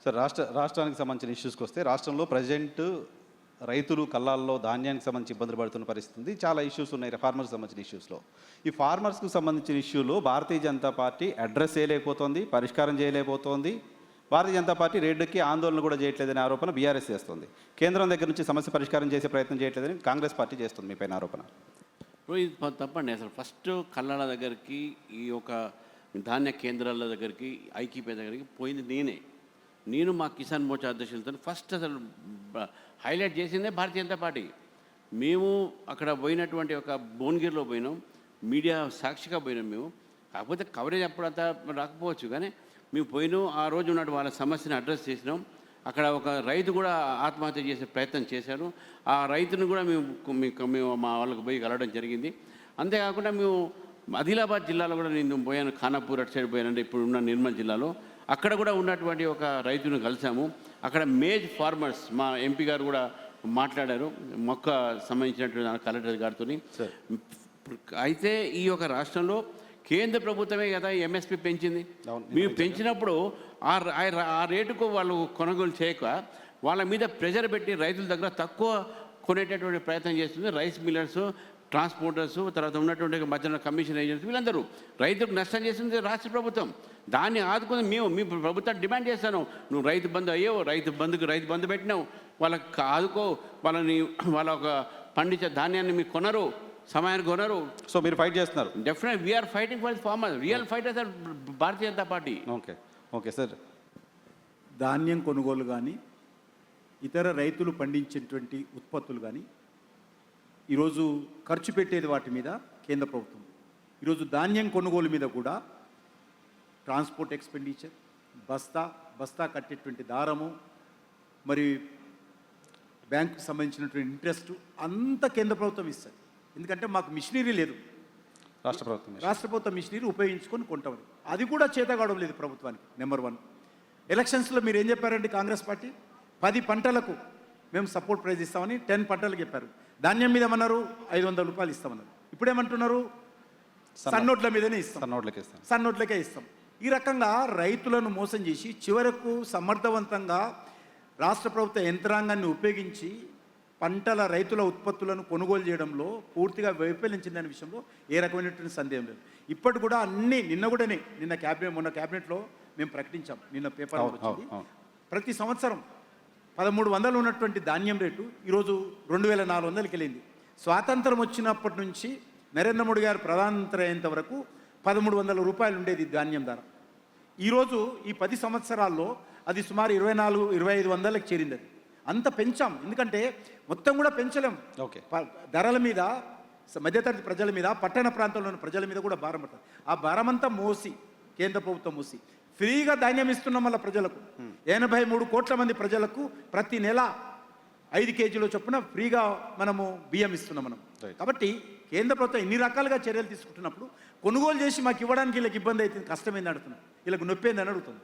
Sir రాష్ట్రానికి సంబంధించిన ఇష్యూస్కి వస్తే రాష్ట్రంలో ప్రజెంట్ రైతులు కళ్ళాల్లో ధాన్యానికి సంబంధించి ఇబ్బందులు పడుతున్న పరిస్థితి ఉంది. చాలా ఇష్యూస్ ఉన్నాయి ఫార్మర్స్కి సంబంధించిన ఇష్యూస్లో. ఈ ఫార్మర్స్కి సంబంధించిన ఇష్యూలో భారతీయ జనతా పార్టీ అడ్రస్ చేయలేకపోతోంది, పరిష్కారం చేయలేకపోతోంది. భారతీయ జనతా పార్టీ రేడ్డుకి ఆందోళన కూడా చేయట్లేదనే ఆరోపణ బీఆర్ఎస్ చేస్తుంది. కేంద్రం దగ్గర నుంచి సమస్య పరిష్కారం చేసే ప్రయత్నం చేయట్లేదని కాంగ్రెస్ పార్టీ చేస్తుంది. మీ పైన ఆరోపణ ఇది తప్పండి. అసలు ఫస్ట్ కళ్ళాల దగ్గరికి ఈ యొక్క ధాన్య కేంద్రాల దగ్గరికి ఐక్యపేట దగ్గరికి పోయింది నేను మా కిసాన్ మోర్చా అధ్యక్షులతో ఫస్ట్ అసలు హైలైట్ చేసిందే భారతీయ జనతా పార్టీ. మేము అక్కడ పోయినటువంటి ఒక భువనగిరిలో పోయినాం, మీడియా సాక్షిగా పోయినాం. మేము కాకపోతే కవరేజ్ అప్పుడంతా రాకపోవచ్చు, కానీ మేము పోయినాం. ఆ రోజు ఉన్నట్టు వాళ్ళ సమస్యను అడ్రస్ చేసినాం. అక్కడ ఒక రైతు కూడా ఆత్మహత్య చేసే ప్రయత్నం చేశారు. ఆ రైతును కూడా మేము మా వాళ్ళకి పోయి కలవడం జరిగింది. అంతేకాకుండా మేము ఆదిలాబాద్ జిల్లాలో కూడా నేను పోయాను, ఖానాపూర్ అటు సైడ్ పోయానంటే ఇప్పుడు ఉన్న నిర్మల్ జిల్లాలో. అక్కడ కూడా ఉన్నటువంటి ఒక రైతును కలిసాము. అక్కడ మేజ్ ఫార్మర్స్ మా ఎంపీ గారు కూడా మాట్లాడారు, మొక్క సంబంధించినటువంటి కలెక్టర్ గారితో. అయితే ఈ యొక్క రాష్ట్రంలో కేంద్ర ప్రభుత్వమే కదా ఎంఎస్పి పెంచింది. మేము పెంచినప్పుడు ఆ రేటుకు వాళ్ళు కొనుగోలు చేయక వాళ్ళ మీద ప్రెషర్ పెట్టి రైతుల దగ్గర తక్కువ కొనేటటువంటి ప్రయత్నం చేస్తుంది. రైస్ మిల్లర్స్, ట్రాన్స్పోర్టర్స్, తర్వాత ఉన్నటువంటి మధ్యన కమిషన్ ఏజెంట్స్, వీళ్ళందరూ రైతులకు నష్టం చేస్తుంది రాష్ట్ర ప్రభుత్వం. దాన్ని ఆదుకుని మీ ప్రభుత్వాన్ని డిమాండ్ చేస్తాను, నువ్వు రైతు బంధు అయ్యావు, రైతు బంధు పెట్టినావు, వాళ్ళకి ఆదుకో, వాళ్ళ ఒక పండించే ధాన్యాన్ని మీకు కొనరు, సమయానికి కొనరు. సో మీరు ఫైట్ చేస్తున్నారు. Definite we are fighting for the farmer. Real fighters are Bharatiya Janata Party. Okay sir. ధాన్యం కొనుగోలు కానీ ఇతర రైతులు పండించేటువంటి ఉత్పత్తులు కానీ ఈరోజు ఖర్చు పెట్టేది వాటి మీద కేంద్ర ప్రభుత్వం. ఈరోజు ధాన్యం కొనుగోలు మీద కూడా ట్రాన్స్పోర్ట్ ఎక్స్పెండిచర్, బస్తా కట్టేటువంటి దారము, మరి బ్యాంకుకి సంబంధించినటువంటి ఇంట్రెస్ట్ అంతా కేంద్ర ప్రభుత్వం ఇస్తుంది. ఎందుకంటే మాకు మిషనరీ లేదు, రాష్ట్ర ప్రభుత్వం మిషనరీ ఉపయోగించుకొని కొంటామని. అది కూడా చేతగావడం లేదు ప్రభుత్వానికి. నెంబర్ 1, ఎలక్షన్స్లో మీరు ఏం చెప్పారండి? కాంగ్రెస్ పార్టీ 10 పంటలకు మేము సపోర్ట్ ప్రైజ్ ఇస్తామని 10 పంటలకు చెప్పారు. ధాన్యం మీద ఏమన్నారు? 500 రూపాయలు ఇస్తామన్నారు. ఇప్పుడేమంటున్నారు? సన్నోట్ల మీదనే ఇస్తాం, సన్నోట్లకే ఇస్తాం. ఈ రకంగా రైతులను మోసం చేసి చివరకు సమర్థవంతంగా రాష్ట్ర ప్రభుత్వ యంత్రాంగాన్ని ఉపయోగించి రైతుల ఉత్పత్తులను కొనుగోలు చేయడంలో పూర్తిగా వైఫల్యించిందనే విషయంలో ఏ రకమైనటువంటి సందేహం లేదు. ఇప్పటి కూడా మొన్న క్యాబినెట్లో మేము ప్రకటించాం, నిన్న పేపర్ వచ్చింది. ప్రతి సంవత్సరం 1300 ఉన్నటువంటి ధాన్యం రేటు ఈరోజు 2400కి వెళ్ళింది. స్వాతంత్రం వచ్చినప్పటి నుంచి నరేంద్ర మోడీ గారు ప్రధానమంత్రి అయ్యేంత వరకు 1300 రూపాయలు ఉండేది ధాన్యం ధర. ఈరోజు ఈ 10 సంవత్సరాల్లో అది సుమారు 2400-2500కి చేరింది. అది అంత పెంచాం. ఎందుకంటే మొత్తం కూడా పెంచలేం. ధరల మీద మధ్యతరగతి ప్రజల మీద, పట్టణ ప్రాంతంలోని ప్రజల మీద కూడా భారం పడుతుంది. ఆ భారమంతా కేంద్ర ప్రభుత్వం ఫ్రీగా ధాన్యం ఇస్తున్నాం. వల్ల ప్రజలకు 83 కోట్ల మంది ప్రజలకు ప్రతి నెల 5 కేజీల చొప్పున ఫ్రీగా మనము బియ్యం ఇస్తున్నాం మనం. కాబట్టి కేంద్ర ప్రభుత్వం ఇన్ని రకాలుగా చర్యలు తీసుకుంటున్నప్పుడు కొనుగోలు చేసి మాకు ఇవ్వడానికి వీళ్ళకి ఇబ్బంది అవుతుంది, కష్టమైంది అడుగుతున్నాం, వీళ్ళకి నొప్పి ఏందని అడుగుతుంది.